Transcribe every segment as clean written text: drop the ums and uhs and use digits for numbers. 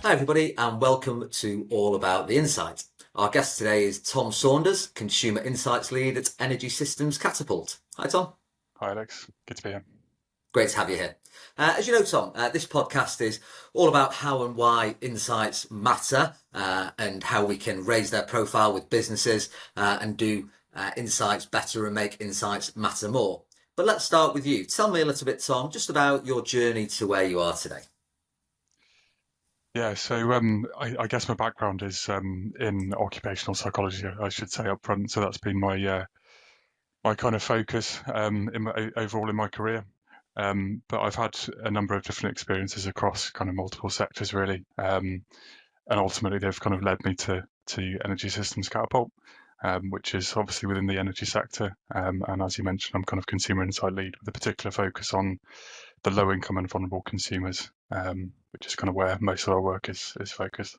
Hi, everybody, and welcome to All About the Insight. Our guest today is Tom Saunders, Consumer Insights Lead at Energy Systems Catapult. Hi, Tom. Hi, Alex. Good to be here. Great to have you here. As you know, Tom, this podcast is all about how and why insights matter and how we can raise their profile with businesses and do insights better and make insights matter more. But let's start with you. Tell me a little bit, Tom, just about your journey to where you are today. Yeah, so I guess my background is in occupational psychology, I should say up front. So that's been my kind of focus overall in my career. But I've had a number of different experiences across kind of multiple sectors, really. And ultimately, they've kind of led me to Energy Systems Catapult, which is obviously within the energy sector. And as you mentioned, I'm kind of consumer insight lead with a particular focus on the low income and vulnerable consumers, which is kind of where most of our work is focused.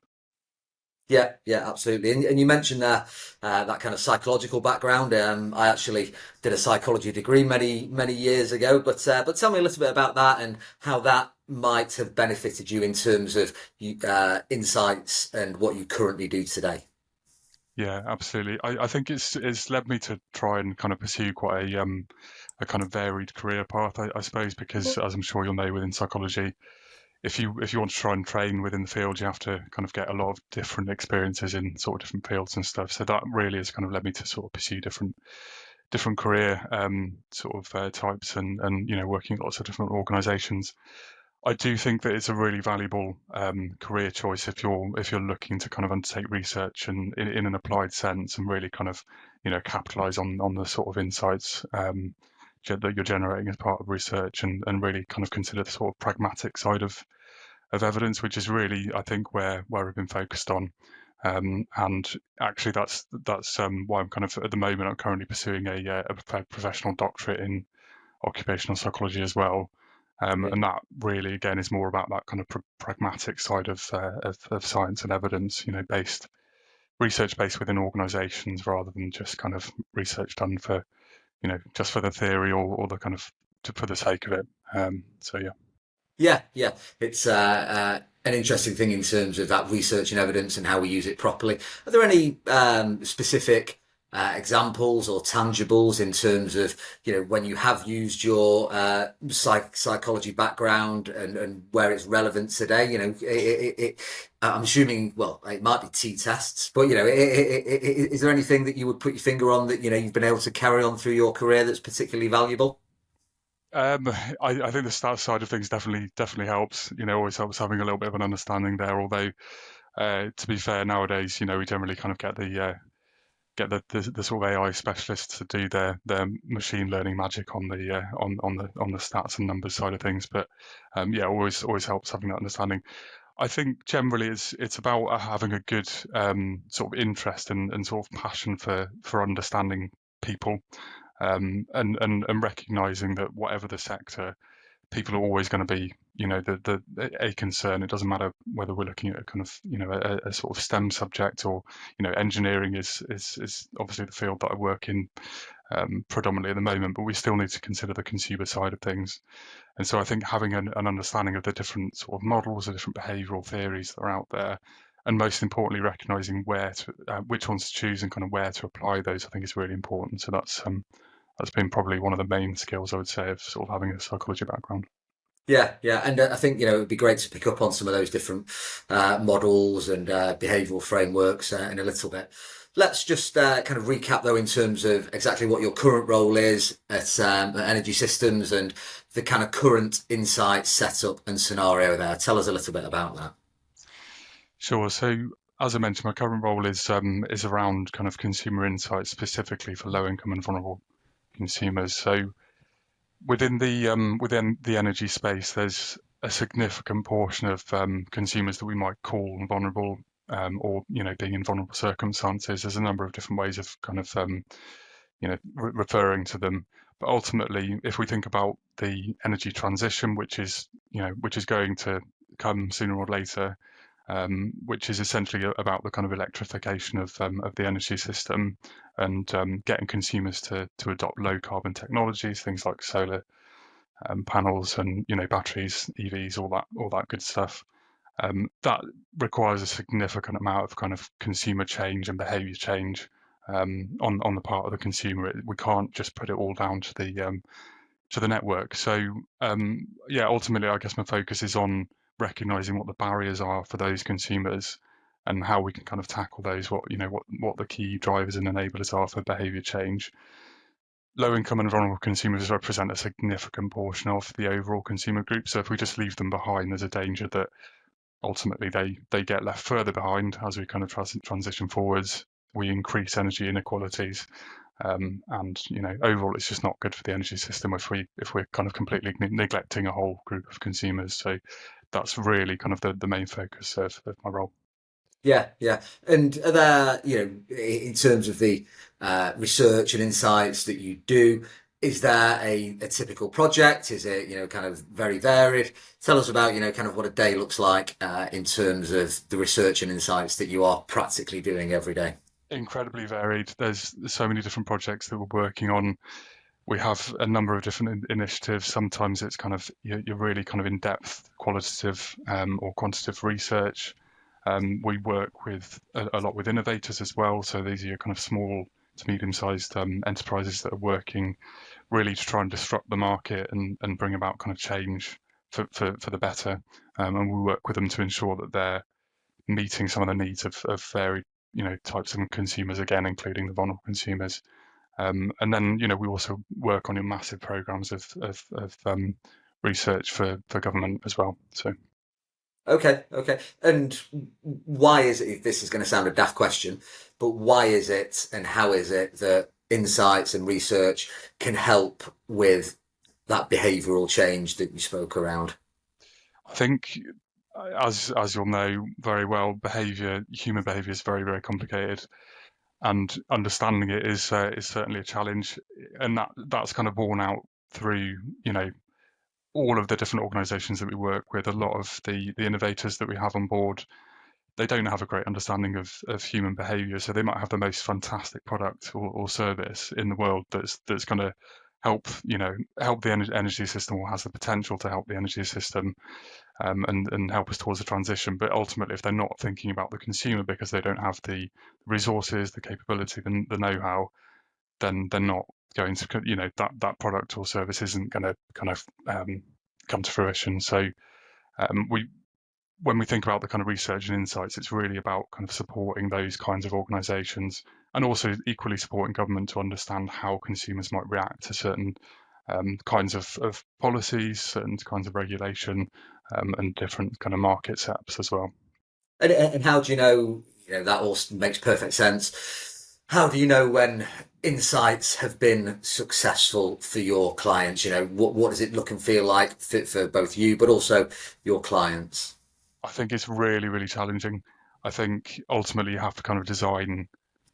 Yeah, absolutely. And you mentioned that kind of psychological background. I actually did a psychology degree many years ago, but tell me a little bit about that and how that might have benefited you in terms of insights and what you currently do today. Yeah, absolutely. I think it's led me to try and kind of pursue quite a kind of varied career path, I suppose, because as I'm sure you'll know within psychology, if you want to try and train within the field, you have to kind of get a lot of different experiences in sort of different fields and stuff. So that really has kind of led me to sort of pursue different career types and working at lots of different organisations. I do think that it's a really valuable career choice if you're looking to kind of undertake research and in an applied sense and really kind of capitalize on the sort of insights that you're generating as part of research and really kind of consider the sort of pragmatic side of evidence, which is really, I think, where I've been focused on. And actually, that's why I'm kind of at the moment I'm currently pursuing a professional doctorate in occupational psychology as well. And that really, again, is more about that kind of pragmatic side of science and evidence, based research based within organisations rather than just kind of research done for, just for the theory or the kind of for the sake of it. So yeah. Yeah. It's an interesting thing in terms of that research and evidence and how we use it properly. Are there any specific examples or tangibles in terms of, when you have used your psychology background and where it's relevant today? I'm assuming, well, it might be t-tests, but, is there anything that you would put your finger on that, you've been able to carry on through your career that's particularly valuable? I think the stats side of things definitely helps. Always helps having a little bit of an understanding there. Although, to be fair, nowadays, we generally kind of get the sort of AI specialists to do their machine learning magic on the stats and numbers side of things. But yeah, always helps having that understanding. I think generally it's about having a good sort of interest and sort of passion for understanding people, and recognizing that whatever the sector, people are always going to be, a concern. It doesn't matter whether we're looking at a kind of, a sort of STEM subject or, engineering is obviously the field that I work in predominantly at the moment, but we still need to consider the consumer side of things. And so I think having an understanding of the different sort of models, the different behavioural theories that are out there, and most importantly, recognising which ones to choose and kind of where to apply those, I think is really important. So that's been probably one of the main skills I would say of sort of having a psychology background. Yeah, and I think it would be great to pick up on some of those different models and behavioural frameworks in a little bit. Let's just kind of recap though in terms of exactly what your current role is at Energy Systems and the kind of current insight setup and scenario there. Tell us a little bit about that. Sure. So as I mentioned, my current role is around kind of consumer insights specifically for low income and vulnerable consumers. So within the energy space, there's a significant portion of consumers that we might call vulnerable, or being in vulnerable circumstances. There's a number of different ways of kind of referring to them. But ultimately, if we think about the energy transition, which is going to come sooner or later, which is essentially about the kind of electrification of the energy system and getting consumers to adopt low carbon technologies, things like solar panels and batteries, EVs, all that good stuff. That requires a significant amount of kind of consumer change and behaviour change on the part of the consumer. We can't just put it all down to the network. So yeah, ultimately, I guess my focus is on recognizing what the barriers are for those consumers and how we can kind of tackle those. What the key drivers and enablers are for behaviour change. Low income and vulnerable consumers represent a significant portion of the overall consumer group. So if we just leave them behind, there's a danger that ultimately they get left further behind as we kind of transition forwards. We increase energy inequalities, and overall it's just not good for the energy system if we're kind of completely neglecting a whole group of consumers. So that's really kind of the main focus of my role. Yeah, yeah. And are there, in terms of the research and insights that you do, is there a typical project? Is it, kind of very varied? Tell us about, kind of what a day looks like in terms of the research and insights that you are practically doing every day. Incredibly varied. There's so many different projects that we're working on. We have a number of different initiatives. Sometimes it's kind of you're really kind of in-depth qualitative or quantitative research. We work with a lot with innovators as well. So these are your kind of small to medium-sized enterprises that are working really to try and disrupt the market and bring about kind of change for the better. And we work with them to ensure that they're meeting some of the needs of varied types of consumers, again, including the vulnerable consumers. And then, we also work on your massive programs of research for government as well. So, Okay, okay. And why is it, this is going to sound a daft question, but why is it and how is it that insights and research can help with that behavioural change that you spoke around? I think, as you'll know very well, human behaviour is very, very complicated, and understanding it is certainly a challenge, and that's kind of borne out through all of the different organisations that we work with. A lot of the innovators that we have on board, they don't have a great understanding of human behaviour, so they might have the most fantastic product or service in the world that's going to help the energy system, or has the potential to help the energy system, and help us towards the transition. But ultimately, if they're not thinking about the consumer because they don't have the resources, the capability, the know-how, then they're not going to, that product or service isn't going to kind of come to fruition. So we when we think about the kind of research and insights, it's really about kind of supporting those kinds of organisations, and also equally supporting government to understand how consumers might react to certain kinds of policies, certain kinds of regulation, and different kind of market setups as well. And how do you know, that all makes perfect sense. How do you know when insights have been successful for your clients? What does it look and feel like for both you, but also your clients? I think it's really, really challenging. I think ultimately you have to kind of design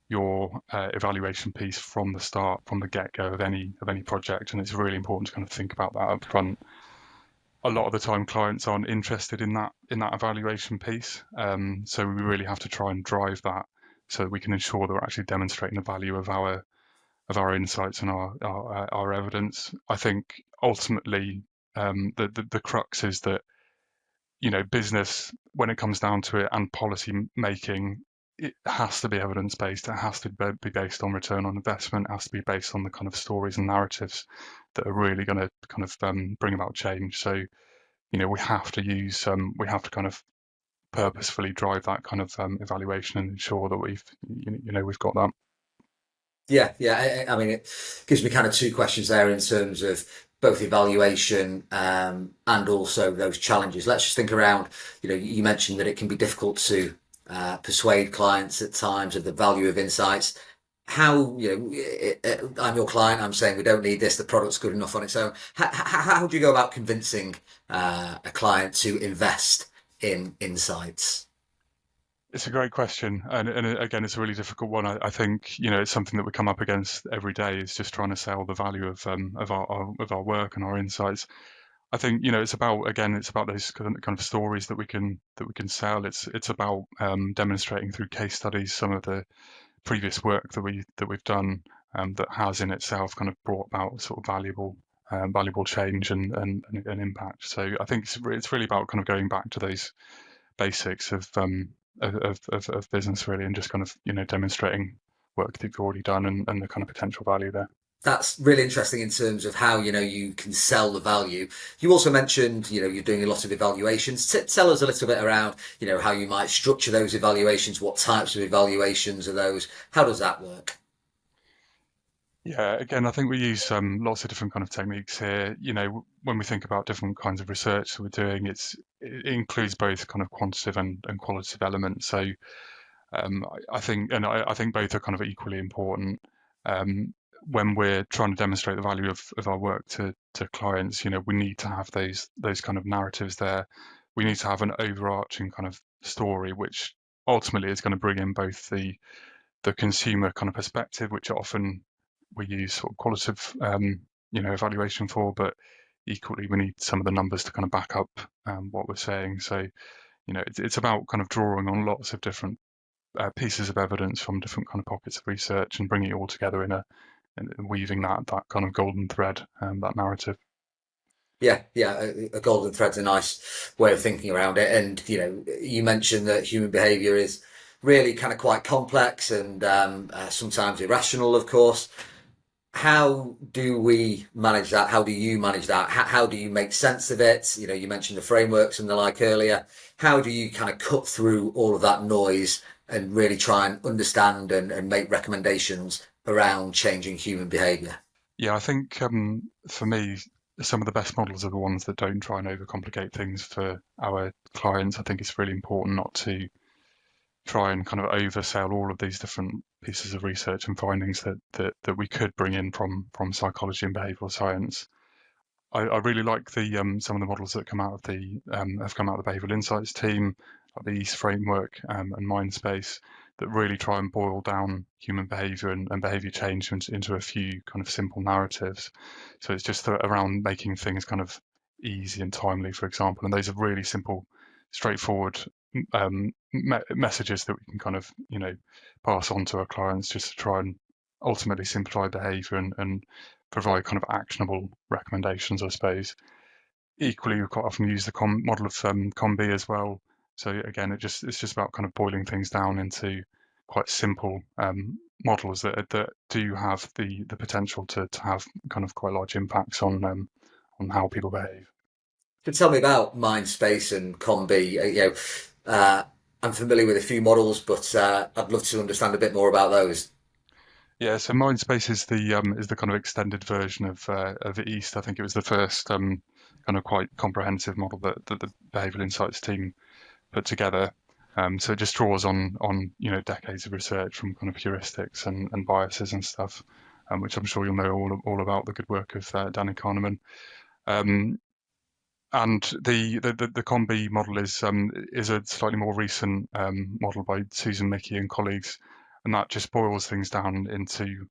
your evaluation piece from the start, from the get-go of any project, and it's really important to kind of think about that up front. A lot of the time, clients aren't interested in that evaluation piece, so we really have to try and drive that so that we can ensure that we're actually demonstrating the value of our insights and our evidence. I think ultimately the crux is that business, when it comes down to it, and policy making, it has to be evidence based. It has to be based on return on investment. It has to be based on the kind of stories and narratives that are really going to kind of bring about change. So we have to kind of purposefully drive that kind of evaluation and ensure that we've got that. Yeah, yeah. I mean, it gives me kind of two questions there in terms of both evaluation and also those challenges. Let's just think around, you mentioned that it can be difficult to persuade clients at times of the value of insights. How, I'm your client, I'm saying we don't need this, the product's good enough on its own. How do you go about convincing a client to invest in insights? It's a great question, and again, it's a really difficult one. I think it's something that we come up against every day. Is just trying to sell the value of our work and our insights. I think it's about those kind of stories that we can sell. It's about demonstrating through case studies some of the previous work that we've done, that has in itself kind of brought about sort of valuable change and impact. So I think it's really about kind of going back to those basics of business really, and just kind of demonstrating work that you've already done and the kind of potential value there. That's really interesting in terms of how you can sell the value. You also mentioned you're doing a lot of evaluations. Tell us a little bit around how you might structure those evaluations. What types of evaluations are those? How does that work? Yeah, again, I think we use lots of different kind of techniques here. When we think about different kinds of research that we're doing, it includes both kind of quantitative and qualitative elements. So I think both are kind of equally important. When we're trying to demonstrate the value of our work to clients, we need to have those kind of narratives there. We need to have an overarching kind of story, which ultimately is going to bring in both the consumer kind of perspective, which often we use sort of qualitative evaluation for, but equally we need some of the numbers to kind of back up what we're saying. So it's about kind of drawing on lots of different pieces of evidence from different kind of pockets of research and bringing it all together and weaving that kind of golden thread, that narrative. Yeah, a golden thread's a nice way of thinking around it. And you mentioned that human behaviour is really kind of quite complex and sometimes irrational, of course. How do we manage that? How do you manage that? How do you make sense of it? You mentioned the frameworks and the like earlier. How do you kind of cut through all of that noise and really try and understand and make recommendations around changing human behaviour? Yeah, I think for me, some of the best models are the ones that don't try and overcomplicate things for our clients. I think it's really important not to try and kind of oversell all of these different pieces of research and findings that we could bring in from psychology and behavioural science. I really like the some of the models that come out of the have come out of the behavioural insights team, like the East framework and Mindspace, that really try and boil down human behaviour and behaviour change into a few kind of simple narratives. So it's just around making things kind of easy and timely, for example. And those are really simple, straightforward messages that we can kind of pass on to our clients just to try and ultimately simplify behaviour and provide kind of actionable recommendations, I suppose. Equally, we quite often use the model of COM-B as well. So again, it's just about kind of boiling things down into quite simple models that do have the potential to have kind of quite large impacts on how people behave. So tell me about Mindspace and COM-B. I'm familiar with a few models, but I'd love to understand a bit more about those. Yeah, so Mindspace is the kind of extended version of East. I think it was the first kind of quite comprehensive model that the Behavioural Insights team put together. So it just draws on decades of research from kind of heuristics and biases and stuff, which I'm sure you'll know all about the good work of Danny Kahneman. And the COM-B model is a slightly more recent model by Susan Mickey and colleagues, and that just boils things down into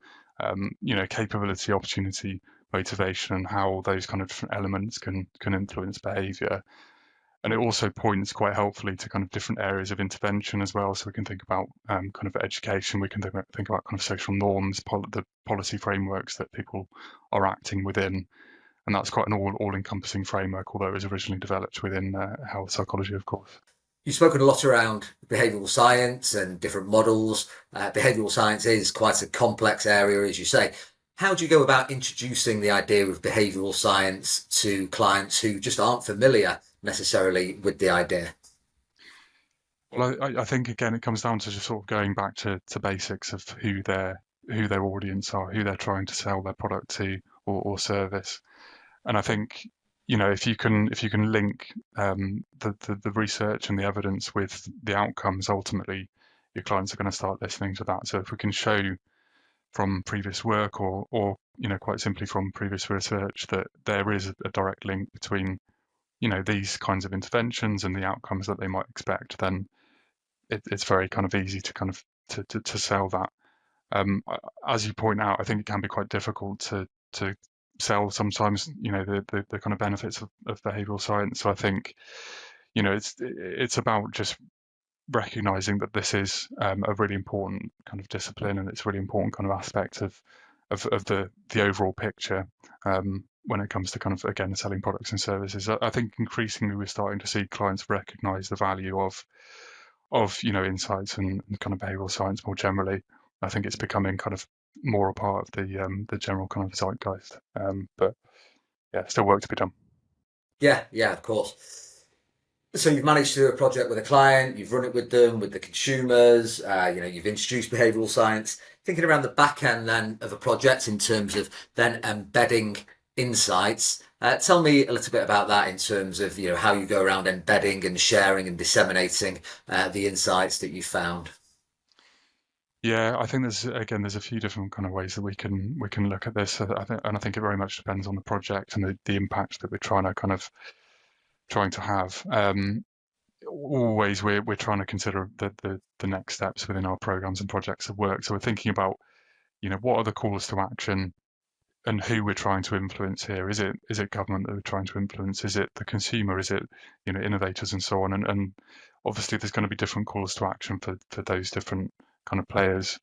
capability, opportunity, motivation, and how those kind of different elements can influence behaviour. And it also points quite helpfully to kind of different areas of intervention as well. So we can think about kind of education, we can think about kind of social norms, the policy frameworks that people are acting within. And that's quite an all-encompassing framework, although it was originally developed within health psychology, of course. You've spoken a lot around behavioural science and different models. Behavioural science is quite a complex area, as you say. How do you go about introducing the idea of behavioural science to clients who just aren't familiar necessarily with the idea? Well, I think again it comes down to just sort of going back to basics of who their audience are, who they're trying to sell their product to or service. And I think if you can link the research and the evidence with the outcomes, ultimately your clients are going to start listening to that. So if we can show from previous work or quite simply from previous research that there is a direct link between these kinds of interventions and the outcomes that they might expect, then it's very kind of easy to kind of to sell that. As you point out, I think it can be quite difficult to sell sometimes, the kind of benefits of behavioral science. So I think, it's about just recognizing that this is a really important kind of discipline and it's a really important kind of aspect of the overall picture. when it comes to kind of, again, selling products and services. I think increasingly we're starting to see clients recognize the value of insights and kind of behavioral science more generally. I think it's becoming kind of more a part of the general kind of zeitgeist. But yeah, still work to be done. Yeah, yeah, of course. So you've managed to do a project with a client, you've run it with them, with the consumers, you've introduced behavioural science. Thinking around the back end then of a project in terms of then embedding insights. Tell me a little bit about that in terms of how you go around embedding and sharing and disseminating the insights that you found. Yeah, I think there's a few different kind of ways that we can look at this. I think it very much depends on the project and the impact that we're trying to have. Always we're trying to consider the next steps within our programs and projects of work. So we're thinking about, what are the calls to action and who we're trying to influence here. Is it government that we're trying to influence? Is it the consumer? Is it, innovators and so on? And obviously there's going to be different calls to action for those different kind of players.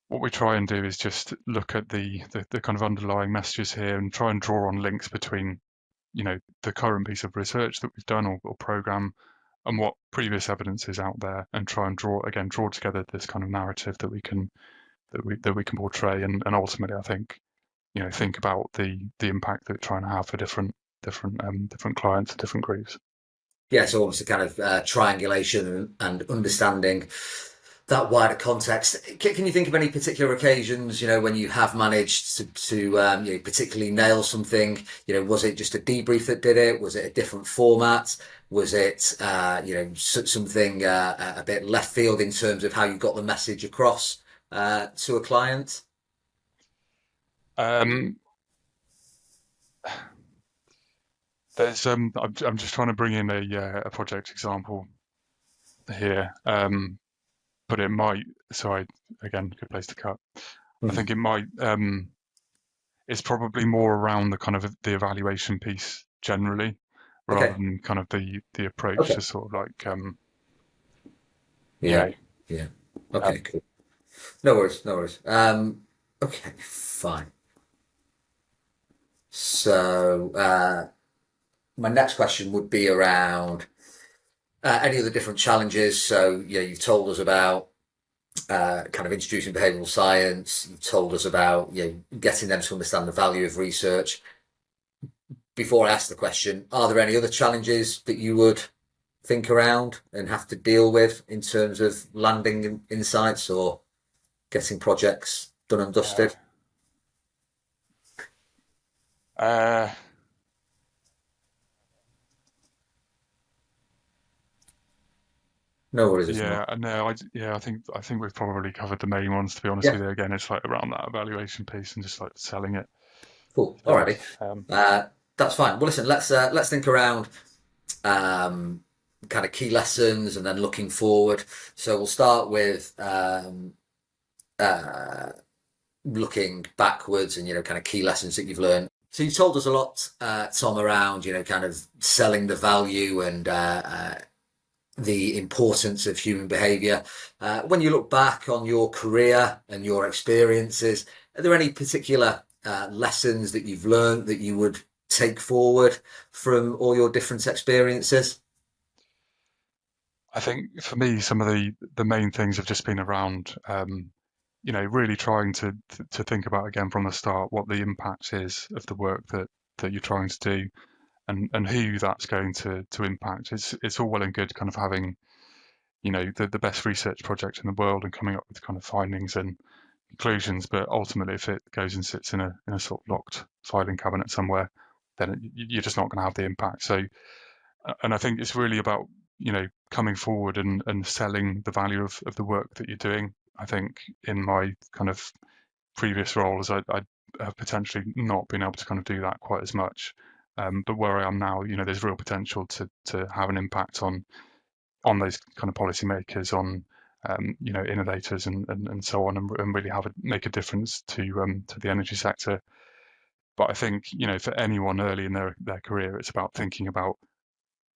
What we try and do is just look at the kind of underlying messages here and try and draw on links between, the current piece of research that we've done or program and what previous evidence is out there, and try and draw together this kind of narrative that we can portray, and ultimately I think, think about the impact that we're trying to have for different clients and different groups. Yeah, so almost a kind of triangulation and understanding that wider context. Can you think of any particular occasions, when you have managed to particularly nail something? Was it just a debrief that did it? Was it a different format? Was it, something a bit left field in terms of how you got the message across to a client? Um, I'm just trying to bring in a project example here, but it might. Sorry, again, good place to cut. I think it might. It's probably more around the kind of the evaluation piece generally, rather Okay. than kind of the approach Okay. to sort of like Yeah. yeah. Yeah. Okay. Cool. No worries. No worries. Okay. Fine. So my next question would be around any of the different challenges. So you've told us about kind of introducing behavioural science. You've told us about getting them to understand the value of research. Before I ask the question, are there any other challenges that you would think around and have to deal with in terms of landing insights or getting projects done and Uh, dusted? uh, No worries if yeah, not. no, I think we've probably covered the main ones. To be honest Yeah, with you, again, it's like around that evaluation piece and just like selling it. cool. To be Alrighty. honest, That's fine. Well, listen, let's think around um, kind of key lessons and then looking forward. So we'll start with uh, looking backwards and kind of key lessons that you've learned. So you told us a lot, Tom, around kind of selling the value and the importance of human behaviour. When you look back on your career and your experiences, are there any particular lessons that you've learned that you would take forward from all your different experiences? I think for me, some of the main things have just been around, really trying to think about again from the start what the impact is of the work that you're trying to do, and who that's going to impact. It's all well and good kind of having, the best research project in the world and coming up with kind of findings and conclusions, but ultimately if it goes and sits in a sort of locked filing cabinet somewhere, then you're just not going to have the impact. So, and I think it's really about, coming forward and selling the value of the work that you're doing. I think in my kind of previous roles, I have potentially not been able to kind of do that quite as much. But where I am now, there's real potential to have an impact on those kind of policymakers, on innovators and so on, and really make a difference to the energy sector. But I think for anyone early in their career, it's about thinking about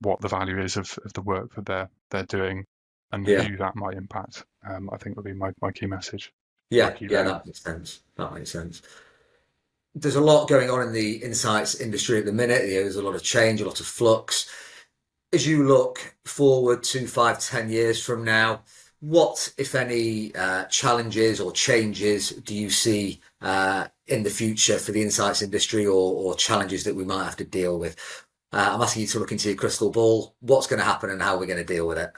what the value is of the work that they're doing and Yeah, who that might impact. I think would be my key message, my yeah, key yeah. learning. That makes sense. That makes sense. there's a lot going on in the insights industry at the minute. There's a lot of change, a lot of flux. As you look forward to 5, 10 years from now, what, if any, challenges or changes do you see in the future for the insights industry, or challenges that we might have to deal with? I'm asking you to look into your crystal ball. What's going to happen and how we're going to deal with it?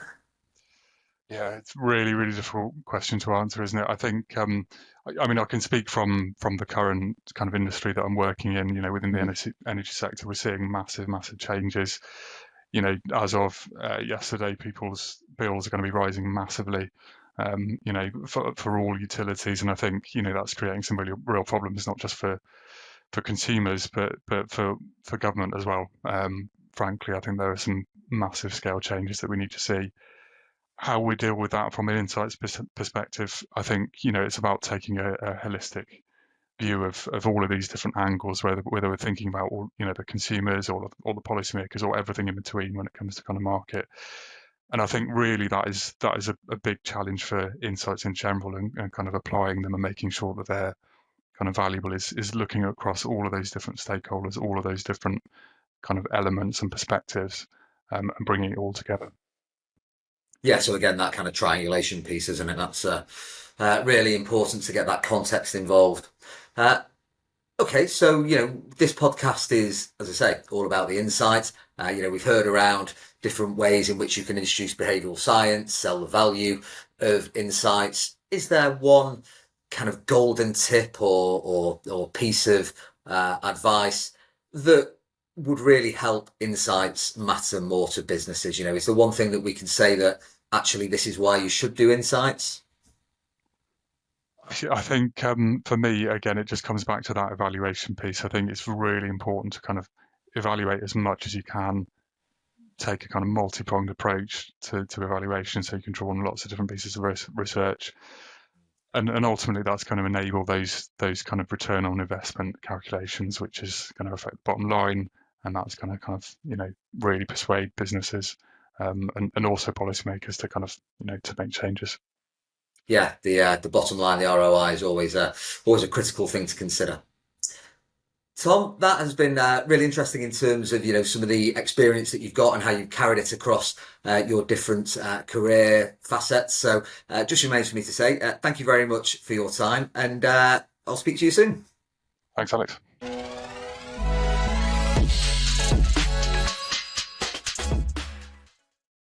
Yeah, it's really, really difficult question to answer, isn't it? I think, I mean, I can speak from the current kind of industry that I'm working in. Within the Mm. energy sector, we're seeing massive, massive changes. As of yesterday, people's bills are going to be rising massively. For all utilities, and I think that's creating some really real problems, not just for consumers, but for government as well. Frankly, I think there are some massive scale changes that we need to see. How we deal with that from an insights perspective, I think it's about taking a holistic view of all of these different angles, whether we're thinking about all the consumers or the policymakers or everything in between when it comes to kind of market. And I think really that is a big challenge for insights in general, and kind of applying them and making sure that they're kind of valuable is looking across all of those different stakeholders, all of those different kind of elements and perspectives, and bringing it all together. Yeah, so again, that kind of triangulation piece, isn't it? That's really important to get that context involved. Uh, Okay, so this podcast is, as I say, all about the insights. We've heard around different ways in which you can introduce behavioural science, sell the value of insights. Is there one kind of golden tip or piece of advice that would really help insights matter more to businesses? Is there one thing that we can say that actually this is why you should do insights? I think for me, again, it just comes back to that evaluation piece. I think it's really important to kind of evaluate as much as you can, take a kind of multi-pronged approach to evaluation, so you can draw on lots of different pieces of research. And ultimately, that's going to enable those kind of return on investment calculations, which is going to affect the bottom line, and that's going to kind of really persuade businesses, and also policymakers to kind of to make changes. Yeah, the bottom line, the ROI is always a critical thing to consider. Tom, that has been really interesting in terms of some of the experience that you've got and how you've carried it across your different career facets. So just remains for me to say thank you very much for your time, and I'll speak to you soon. Thanks, Alex.